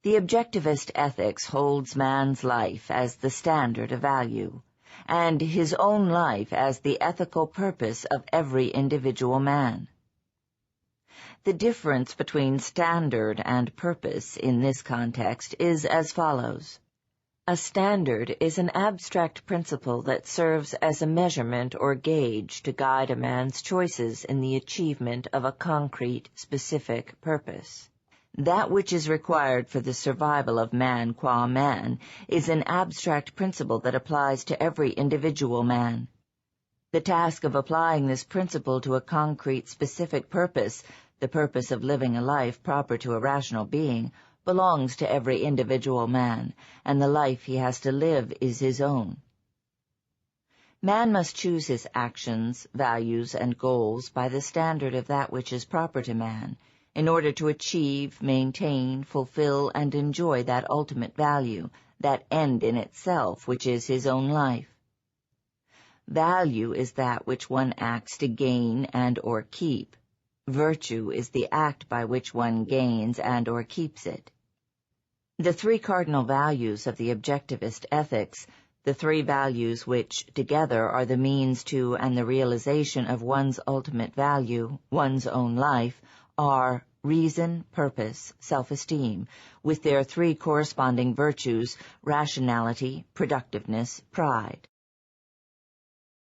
The objectivist ethics holds man's life as the standard of value, and his own life as the ethical purpose of every individual man. The difference between standard and purpose in this context is as follows. A standard is an abstract principle that serves as a measurement or gauge to guide a man's choices in the achievement of a concrete, specific purpose. That which is required for the survival of man qua man is an abstract principle that applies to every individual man. The task of applying this principle to a concrete, specific purpose, the purpose of living a life proper to a rational being, belongs to every individual man, and the life he has to live is his own. Man must choose his actions, values, and goals by the standard of that which is proper to man, in order to achieve, maintain, fulfill, and enjoy that ultimate value, that end in itself, which is his own life. Value is that which one acts to gain and or keep. Virtue is the act by which one gains and or keeps it. The three cardinal values of the objectivist ethics, the three values which, together, are the means to and the realization of one's ultimate value, one's own life, are reason, purpose, self-esteem, with their three corresponding virtues, rationality, productiveness, pride.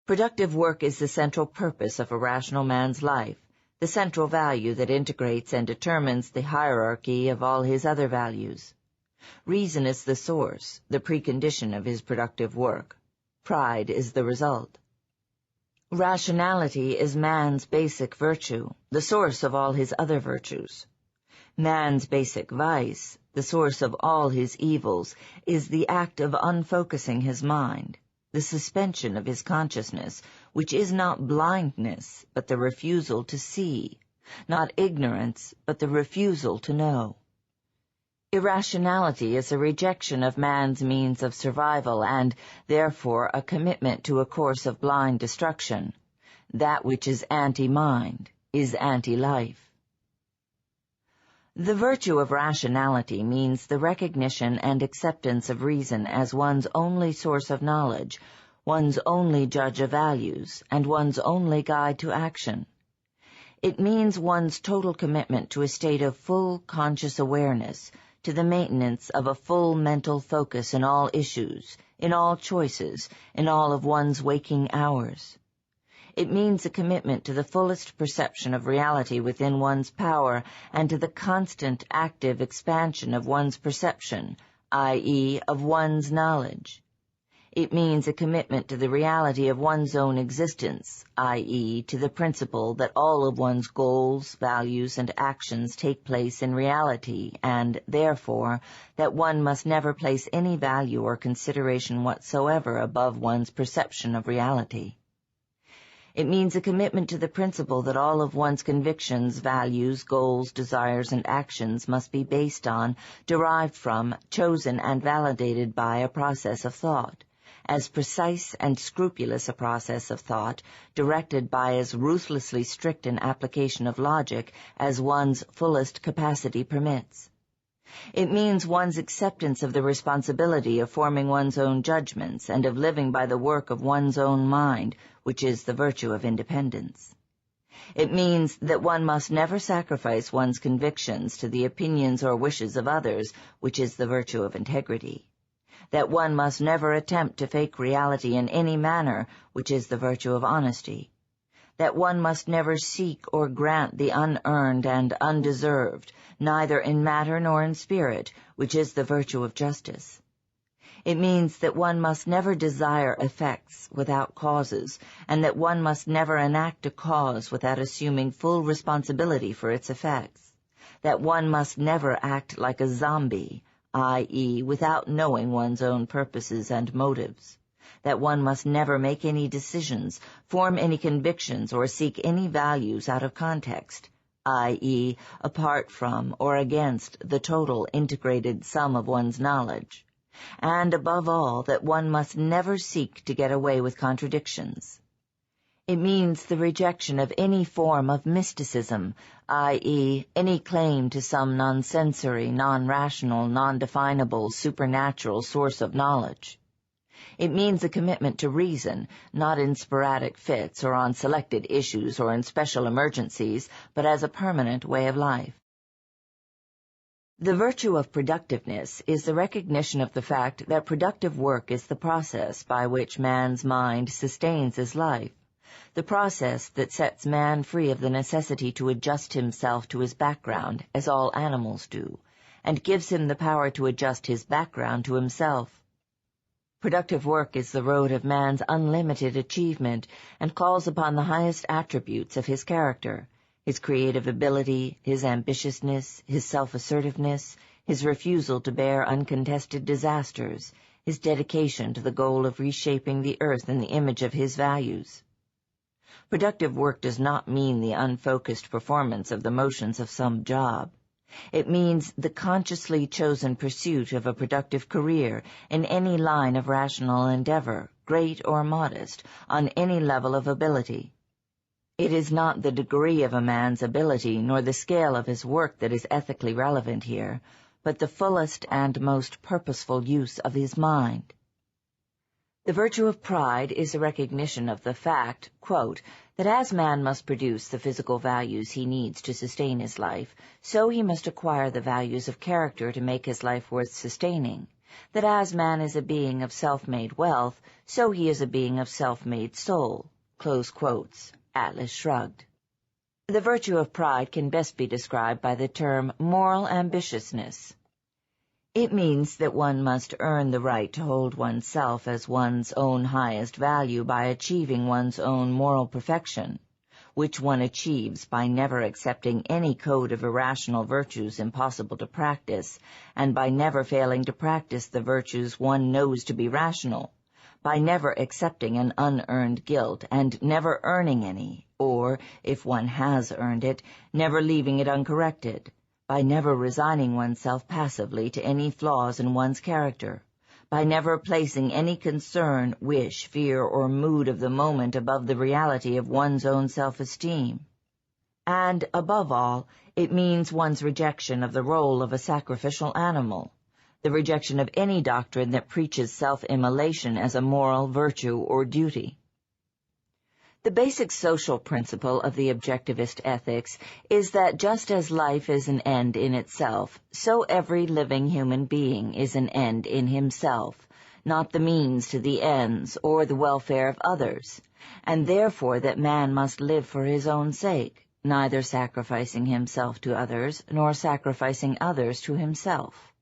Productive work is the central purpose of a rational man's life, the central value that integrates and determines the hierarchy of all his other values. Reason is the source, the precondition of his productive work. Pride is the result. Rationality is man's basic virtue, the source of all his other virtues. Man's basic vice, the source of all his evils, is the act of unfocusing his mind, the suspension of his consciousness, which is not blindness, but the refusal to see, not ignorance, but the refusal to know. Irrationality is a rejection of man's means of survival and, therefore, a commitment to a course of blind destruction. That which is anti-mind is anti-life. The virtue of rationality means the recognition and acceptance of reason as one's only source of knowledge, one's only judge of values, and one's only guide to action. It means one's total commitment to a state of full conscious awareness, to the maintenance of a full mental focus in all issues, in all choices, in all of one's waking hours. It means a commitment to the fullest perception of reality within one's power and to the constant active expansion of one's perception, i.e., of one's knowledge. It means a commitment to the reality of one's own existence, i.e., to the principle that all of one's goals, values, and actions take place in reality, and, therefore, that one must never place any value or consideration whatsoever above one's perception of reality. It means a commitment to the principle that all of one's convictions, values, goals, desires, and actions must be based on, derived from, chosen and validated by a process of thought, as precise and scrupulous a process of thought, directed by as ruthlessly strict an application of logic as one's fullest capacity permits. It means one's acceptance of the responsibility of forming one's own judgments and of living by the work of one's own mind, which is the virtue of independence. It means that one must never sacrifice one's convictions to the opinions or wishes of others, which is the virtue of integrity. That one must never attempt to fake reality in any manner, which is the virtue of honesty. That one must never seek or grant the unearned and undeserved, neither in matter nor in spirit, which is the virtue of justice. It means that one must never desire effects without causes, and that one must never enact a cause without assuming full responsibility for its effects. That one must never act like a zombie, i.e., without knowing one's own purposes and motives. That one must never make any decisions, form any convictions, or seek any values out of context, i.e., apart from or against the total integrated sum of one's knowledge. And above all, that one must never seek to get away with contradictions. It means the rejection of any form of mysticism, i.e., any claim to some non-sensory, non-rational, non-definable, supernatural source of knowledge. It means a commitment to reason, not in sporadic fits or on selected issues or in special emergencies, but as a permanent way of life. The virtue of productiveness is the recognition of the fact that productive work is the process by which man's mind sustains his life, the process that sets man free of the necessity to adjust himself to his background, as all animals do, and gives him the power to adjust his background to himself. Productive work is the road of man's unlimited achievement and calls upon the highest attributes of his character, his creative ability, his ambitiousness, his self-assertiveness, his refusal to bear uncontested disasters, his dedication to the goal of reshaping the earth in the image of his values. Productive work does not mean the unfocused performance of the motions of some job. It means the consciously chosen pursuit of a productive career in any line of rational endeavor, great or modest, on any level of ability. It is not the degree of a man's ability nor the scale of his work that is ethically relevant here, but the fullest and most purposeful use of his mind. The virtue of pride is a recognition of the fact, quote, that as man must produce the physical values he needs to sustain his life, so he must acquire the values of character to make his life worth sustaining, that as man is a being of self-made wealth, so he is a being of self-made soul, close quotes, Atlas Shrugged. The virtue of pride can best be described by the term moral ambitiousness. It means that one must earn the right to hold oneself as one's own highest value by achieving one's own moral perfection, which one achieves by never accepting any code of irrational virtues impossible to practice, and by never failing to practice the virtues one knows to be rational, by never accepting an unearned guilt and never earning any, or, if one has earned it, never leaving it uncorrected, by never resigning oneself passively to any flaws in one's character, by never placing any concern, wish, fear, or mood of the moment above the reality of one's own self-esteem. And, above all, it means one's rejection of the role of a sacrificial animal, the rejection of any doctrine that preaches self-immolation as a moral virtue or duty. The basic social principle of the objectivist ethics is that just as life is an end in itself, so every living human being is an end in himself, not the means to the ends or the welfare of others, and therefore that man must live for his own sake, neither sacrificing himself to others nor sacrificing others to himself.